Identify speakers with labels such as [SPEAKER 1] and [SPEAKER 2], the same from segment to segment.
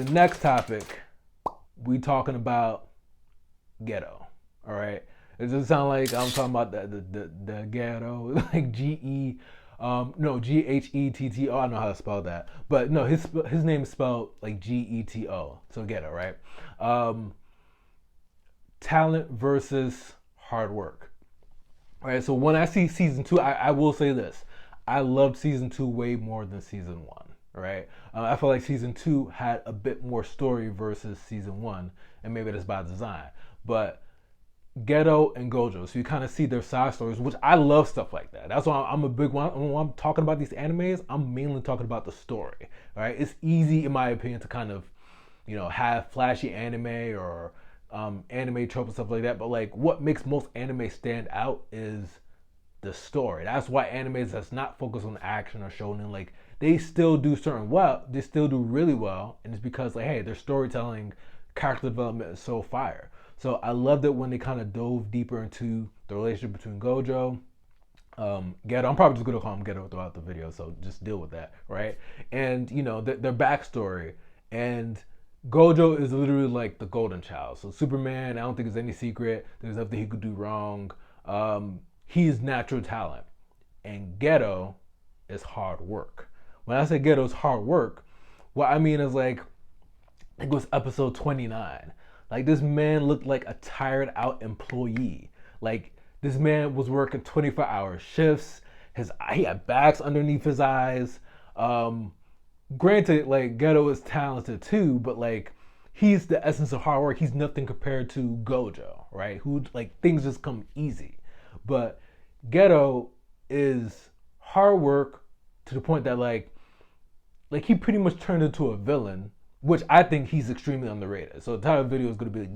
[SPEAKER 1] The next topic, we talking about Geto. All right. It doesn't sound like I'm talking about the ghetto, like no, Ghetto. I don't know how to spell that, but no, his name is spelled like Geto, so Geto, right? Um, Talent versus hard work. All right. So when I see season two, I will say this: I loved season two way more than season one. Right. I feel like season two had a bit more story versus season one, and maybe that's by design, but Geto and Gojo. So you kind of see their side stories, which I love stuff like that. That's why I'm a big one. When I'm talking about these animes, I'm mainly talking about the story. Right? It's easy, in my opinion, to kind of, have flashy anime or anime tropes and stuff like that. But like, what makes most anime stand out is the story. That's why animes that's not focused on action or shonen, like they still do they still do really well, and it's because like, hey, their storytelling, character development is so fire. So I loved it when they kind of dove deeper into the relationship between Gojo, Geto. I'm probably just gonna call him Geto throughout the video, so just deal with that, right? And their backstory. And Gojo is literally like the golden child. So Superman, I don't think it's any secret. There's nothing he could do wrong. He's natural talent, and Geto is hard work. When I say Geto is hard work, what I mean is like, I think it was episode 29. Like this man looked like a tired out employee. Like this man was working 24-hour shifts. He had bags underneath his eyes. Granted, like Geto is talented too, but like he's the essence of hard work. He's nothing compared to Gojo, right? Who like things just come easy. But Geto is hard work to the point that like he pretty much turned into a villain, which I think he's extremely underrated. So the title of the video is going to be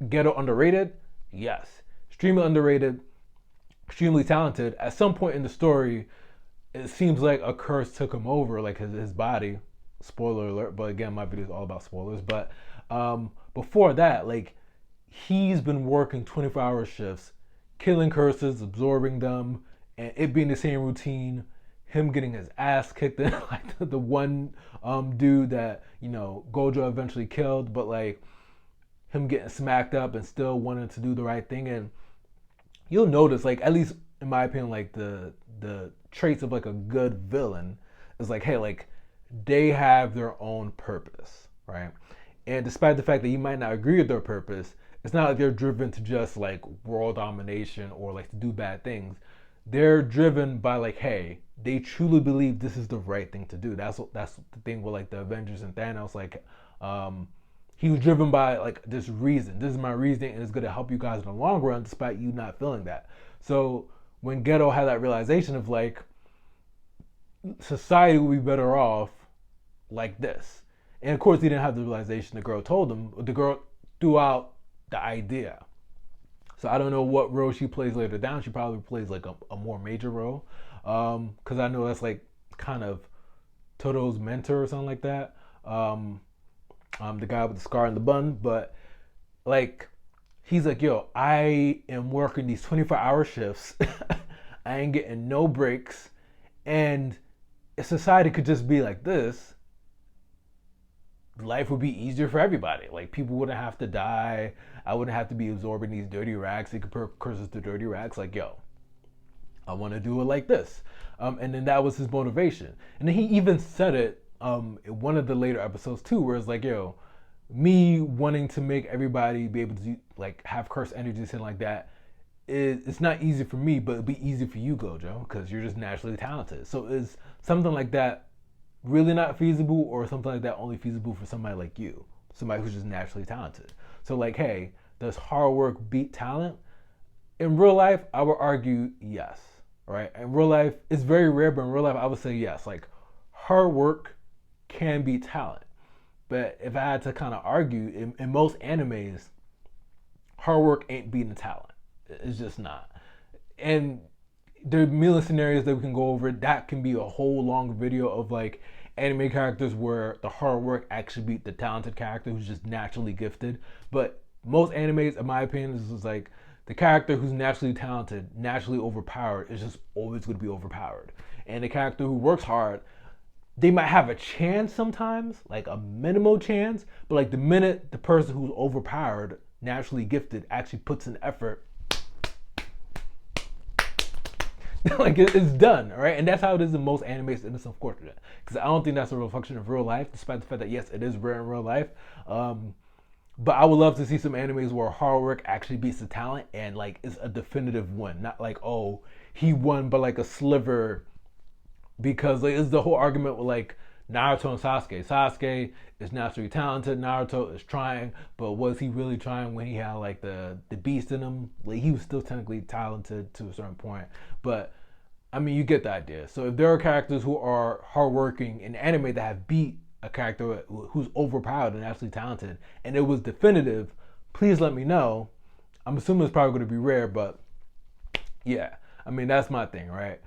[SPEAKER 1] Geto underrated? Yes. Extremely underrated, extremely talented. At some point in the story, it seems like a curse took him over, like his body. Spoiler alert, but again, my video is all about spoilers. But before that, like he's been working 24-hour shifts, killing curses, absorbing them, and it being the same routine. Him getting his ass kicked in like the one dude that Gojo eventually killed, but like him getting smacked up and still wanting to do the right thing. And you'll notice, like at least in my opinion, like the traits of like a good villain is like, hey, like they have their own purpose, right? And despite the fact that you might not agree with their purpose, it's not like they're driven to just like world domination or like to do bad things. They're driven by like, hey, they truly believe this is the right thing to do. That's the thing with like the Avengers and Thanos. Like, he was driven by like this reason. This is my reasoning, and it's gonna help you guys in the long run, despite you not feeling that. So when Geto had that realization of like, society would be better off like this, and of course he didn't have the realization. The girl told him. The girl threw out the idea. So I don't know what role she plays later down. She probably plays like a more major role, because I know that's like kind of Toto's mentor or something like that. The guy with the scar and the bun, but like he's like, yo, I am working these 24-hour shifts. I ain't getting no breaks, and if society could just be like this, life would be easier for everybody. Like people wouldn't have to die. I wouldn't have to be absorbing these dirty rags. They compare curses to dirty rags. Like, yo, I want to do it like this. And then that was his motivation. And then he even said it in one of the later episodes too, where it's like, yo, me wanting to make everybody be able to like have curse energy and like that, it's not easy for me, but it'll be easy for you, Gojo, because you're just naturally talented. So is something like that really not feasible, or something like that only feasible for somebody like you, somebody who's just naturally talented? So like, hey, does hard work beat talent? In real life, I would argue yes, right? In real life, it's very rare, but in real life, I would say yes. Like hard work can beat talent. But if I had to kind of argue, in most animes, hard work ain't beating talent. It's just not. And there are a million scenarios that we can go over. That can be a whole long video of like anime characters where the hard work actually beat the talented character who's just naturally gifted. But most animes, in my opinion, is like the character who's naturally talented, naturally overpowered, is just always going to be overpowered. And the character who works hard they might have a chance sometimes, like a minimal chance, but like the minute the person who's overpowered, naturally gifted, actually puts in effort, like it's done, all right? And that's how it is in most animes, and it's unfortunate because I don't think that's a reflection of real life, despite the fact that yes, it is rare in real life. But I would love to see some animes where hard work actually beats the talent, and like it's a definitive win, not like oh he won but like a sliver, because like it's the whole argument with like Naruto and Sasuke. Sasuke is naturally talented. Naruto is trying, but was he really trying when he had like the beast in him? Like he was still technically talented to a certain point, but I mean you get the idea. So if there are characters who are hardworking in anime that have beat a character who's overpowered and actually talented, and it was definitive, please let me know. I'm assuming it's probably going to be rare, but yeah, I mean that's my thing, right?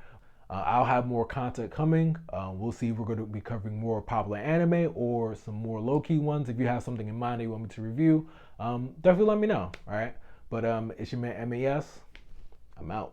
[SPEAKER 1] I'll have more content coming. We'll see if we're going to be covering more popular anime or some more low-key ones. If you have something in mind that you want me to review, definitely let me know. All right. But it's your man MES. I'm out.